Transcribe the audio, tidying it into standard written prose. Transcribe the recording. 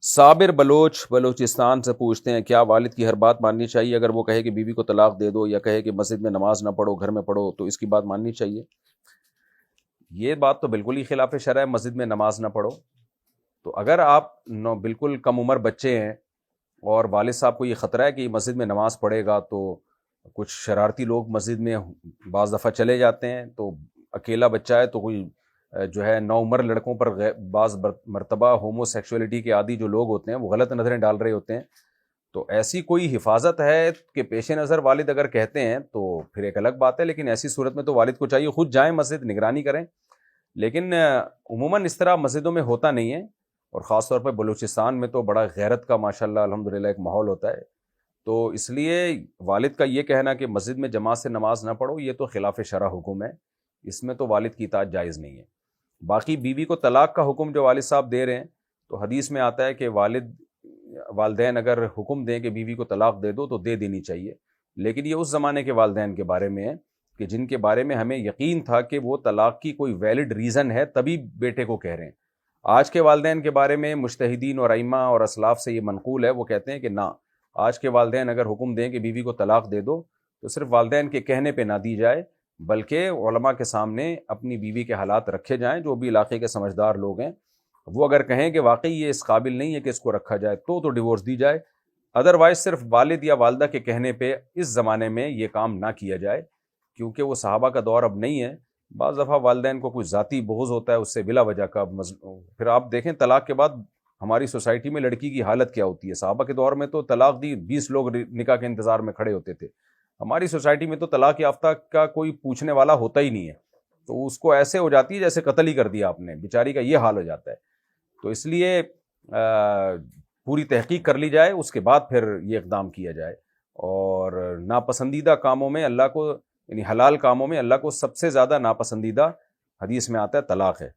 صابر بلوچ بلوچستان سے پوچھتے ہیں کیا والد کی ہر بات ماننی چاہیے؟ اگر وہ کہے کہ بیوی کو طلاق دے دو یا کہے کہ مسجد میں نماز نہ پڑھو گھر میں پڑھو تو اس کی بات ماننی چاہیے؟ یہ بات تو بالکل ہی خلاف شرع ہے، مسجد میں نماز نہ پڑھو۔ تو اگر آپ بالکل کم عمر بچے ہیں اور والد صاحب کو یہ خطرہ ہے کہ مسجد میں نماز پڑھے گا تو کچھ شرارتی لوگ مسجد میں بعض دفعہ چلے جاتے ہیں، تو اکیلا بچہ ہے تو کوئی جو ہے نوعمر لڑکوں پر بعض مرتبہ ہومو سیکشولیٹی کے عادی جو لوگ ہوتے ہیں وہ غلط نظریں ڈال رہے ہوتے ہیں، تو ایسی کوئی حفاظت ہے کہ پیش نظر والد اگر کہتے ہیں تو پھر ایک الگ بات ہے، لیکن ایسی صورت میں تو والد کو چاہیے خود جائیں مسجد، نگرانی کریں۔ لیکن عموماً اس طرح مسجدوں میں ہوتا نہیں ہے، اور خاص طور پہ بلوچستان میں تو بڑا غیرت کا ماشاءاللہ الحمدللہ ایک ماحول ہوتا ہے، تو اس لیے والد کا یہ کہنا کہ مسجد میں جماعت سے نماز نہ پڑھو یہ تو خلاف شرع حکم ہے، اس میں تو والد کی اطاعت جائز نہیں ہے۔ باقی بیوی کو طلاق کا حکم جو والد صاحب دے رہے ہیں، تو حدیث میں آتا ہے کہ والدین اگر حکم دیں کہ بیوی کو طلاق دے دو تو دے دینی چاہیے، لیکن یہ اس زمانے کے والدین کے بارے میں ہے کہ جن کے بارے میں ہمیں یقین تھا کہ وہ طلاق کی کوئی ویلڈ ریزن ہے تبھی بیٹے کو کہہ رہے ہیں۔ آج کے والدین کے بارے میں مجتہدین اور ائمہ اور اسلاف سے یہ منقول ہے، وہ کہتے ہیں کہ نہ، آج کے والدین اگر حکم دیں کہ بیوی کو طلاق دے دو تو صرف والدین کے کہنے پہ نہ دی جائے، بلکہ علماء کے سامنے اپنی بیوی کے حالات رکھے جائیں، جو بھی علاقے کے سمجھدار لوگ ہیں وہ اگر کہیں کہ واقعی یہ اس قابل نہیں ہے کہ اس کو رکھا جائے تو ڈیورس دی جائے، ادروائز صرف والد یا والدہ کے کہنے پہ اس زمانے میں یہ کام نہ کیا جائے، کیونکہ وہ صحابہ کا دور اب نہیں ہے۔ بعض دفعہ والدین کو کچھ ذاتی بغض ہوتا ہے اس سے بلا وجہ کا پھر آپ دیکھیں طلاق کے بعد ہماری سوسائٹی میں لڑکی کی حالت کیا ہوتی ہے۔ صحابہ کے دور میں تو طلاق دی 20 لوگ نکاح کے انتظار میں کھڑے ہوتے تھے، ہماری سوسائٹی میں تو طلاق یافتہ کا کوئی پوچھنے والا ہوتا ہی نہیں ہے، تو اس کو ایسے ہو جاتی ہے جیسے قتل ہی کر دیا آپ نے، بیچاری کا یہ حال ہو جاتا ہے۔ تو اس لیے پوری تحقیق کر لی جائے، اس کے بعد پھر یہ اقدام کیا جائے، اور ناپسندیدہ کاموں میں اللہ کو، یعنی حلال کاموں میں اللہ کو سب سے زیادہ ناپسندیدہ حدیث میں آتا ہے طلاق ہے۔